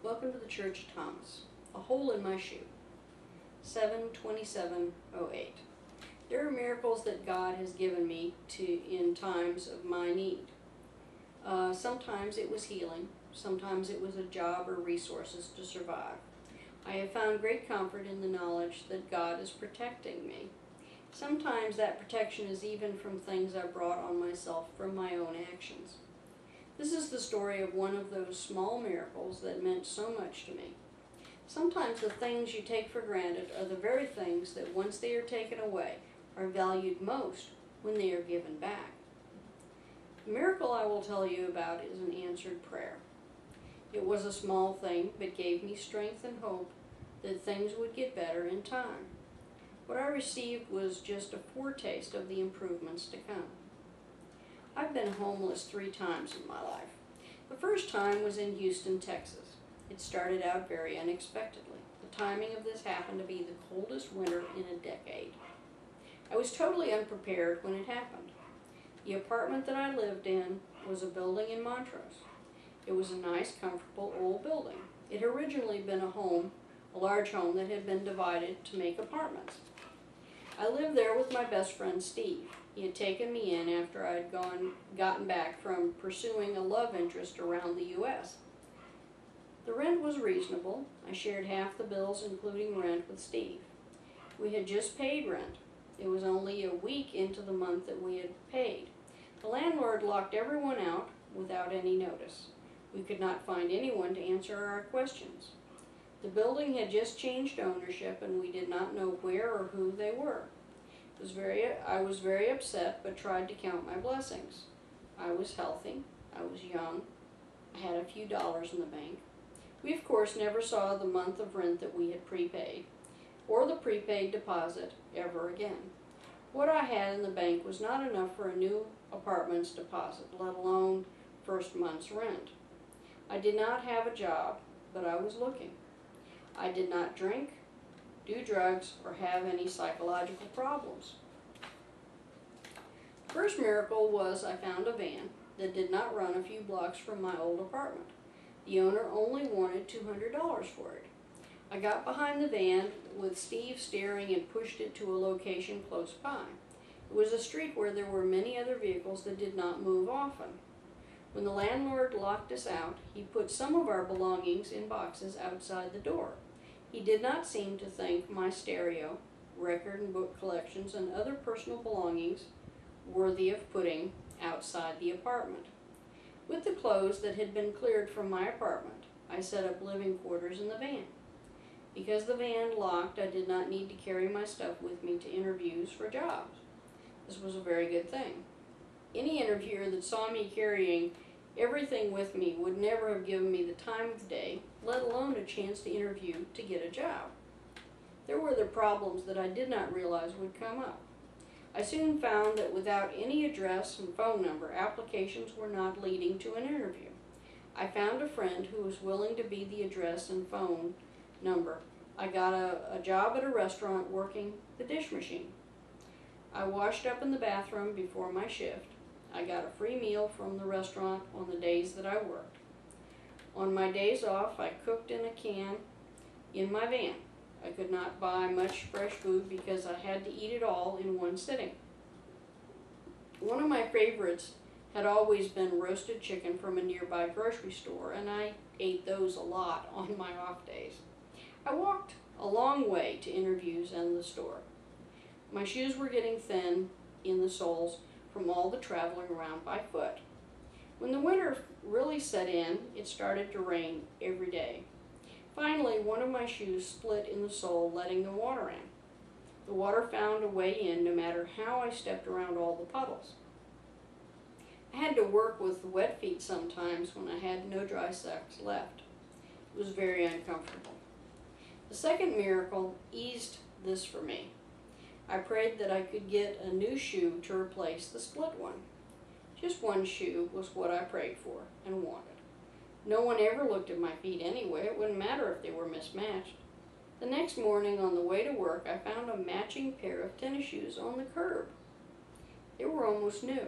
Welcome to the Church of Thomas. A hole in my shoe. 7/27/08. There are miracles that God has given me in times of my need. Sometimes it was healing. Sometimes it was a job or resources to survive. I have found great comfort in the knowledge that God is protecting me. Sometimes that protection is even from things I brought on myself from my own actions. This is the story of one of those small miracles that meant so much to me. Sometimes the things you take for granted are the very things that once they are taken away are valued most when they are given back. The miracle I will tell you about is an answered prayer. It was a small thing, but gave me strength and hope that things would get better in time. What I received was just a foretaste of the improvements to come. I've been homeless 3 times in my life. The first time was in Houston, Texas. It started out very unexpectedly. The timing of this happened to be the coldest winter in a decade. I was totally unprepared when it happened. The apartment that I lived in was a building in Montrose. It was a nice, comfortable old building. It had originally been a large home that had been divided to make apartments. I lived there with my best friend Steve. He had taken me in after I had gotten back from pursuing a love interest around the U.S. The rent was reasonable. I shared half the bills, including rent, with Steve. We had just paid rent. It was only a week into the month that we had paid. The landlord locked everyone out without any notice. We could not find anyone to answer our questions. The building had just changed ownership, and we did not know where or who they were. I was very upset, but tried to count my blessings. I was healthy. I was young. I had a few dollars in the bank. We, of course, never saw the month of rent that we had prepaid, or the prepaid deposit ever again. What I had in the bank was not enough for a new apartment's deposit, let alone first month's rent. I did not have a job, but I was looking. I did not drink, do drugs, or have any psychological problems. The first miracle was I found a van that did not run a few blocks from my old apartment. The owner only wanted $200 for it. I got behind the van with Steve steering and pushed it to a location close by. It was a street where there were many other vehicles that did not move often. When the landlord locked us out, he put some of our belongings in boxes outside the door. He did not seem to think my stereo, record and book collections, and other personal belongings worthy of putting outside the apartment. With the clothes that had been cleared from my apartment, I set up living quarters in the van. Because the van locked, I did not need to carry my stuff with me to interviews for jobs. This was a very good thing. Any interviewer that saw me carrying everything with me would never have given me the time of the day, let alone a chance to interview to get a job. There were the problems that I did not realize would come up. I soon found that without any address and phone number, applications were not leading to an interview. I found a friend who was willing to be the address and phone number. I got a job at a restaurant working the dish machine. I washed up in the bathroom before my shift. I got a free meal from the restaurant on the days that I worked. On my days off, I cooked in a can in my van. I could not buy much fresh food because I had to eat it all in one sitting. One of my favorites had always been roasted chicken from a nearby grocery store, and I ate those a lot on my off days. I walked a long way to interviews and the store. My shoes were getting thin in the soles from all the traveling around by foot. When the winter really set in, it started to rain every day. Finally, one of my shoes split in the sole, letting the water in. The water found a way in no matter how I stepped around all the puddles. I had to work with wet feet sometimes when I had no dry socks left. It was very uncomfortable. The second miracle eased this for me. I prayed that I could get a new shoe to replace the split one. Just one shoe was what I prayed for and wanted. No one ever looked at my feet anyway. It wouldn't matter if they were mismatched. The next morning on the way to work, I found a matching pair of tennis shoes on the curb. They were almost new.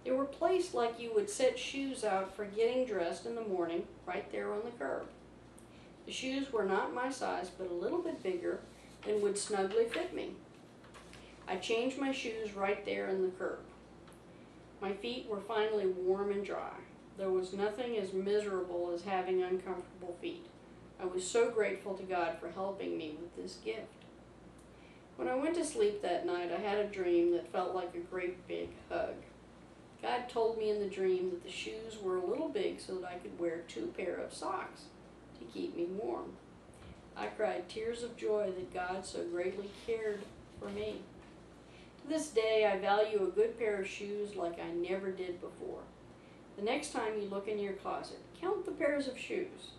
They were placed like you would set shoes out for getting dressed in the morning, right there on the curb. The shoes were not my size, but a little bit bigger and would snugly fit me. I changed my shoes right there in the curb. My feet were finally warm and dry. There was nothing as miserable as having uncomfortable feet. I was so grateful to God for helping me with this gift. When I went to sleep that night, I had a dream that felt like a great big hug. God told me in the dream that the shoes were a little big so that I could wear 2 pairs of socks to keep me warm. I cried tears of joy that God so greatly cared for me. To this day, I value a good pair of shoes like I never did before. The next time you look in your closet, count the pairs of shoes.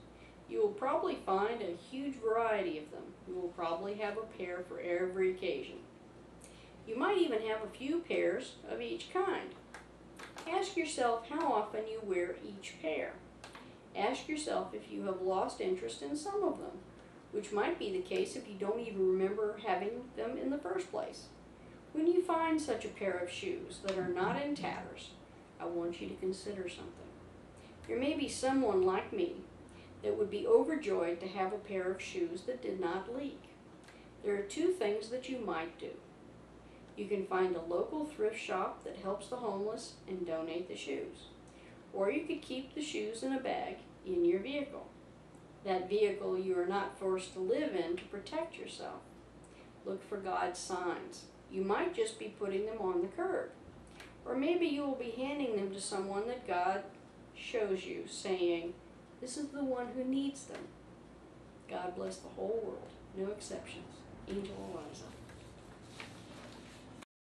You will probably find a huge variety of them. You will probably have a pair for every occasion. You might even have a few pairs of each kind. Ask yourself how often you wear each pair. Ask yourself if you have lost interest in some of them, which might be the case if you don't even remember having them in the first place. When you find such a pair of shoes that are not in tatters, I want you to consider something. There may be someone like me that would be overjoyed to have a pair of shoes that did not leak. There are 2 things that you might do. You can find a local thrift shop that helps the homeless and donate the shoes. Or you could keep the shoes in a bag in your vehicle. That vehicle you are not forced to live in to protect yourself. Look for God's signs. You might just be putting them on the curb. Or maybe you will be handing them to someone that God shows you, saying, "This is the one who needs them." God bless the whole world, no exceptions. Angel Eliza.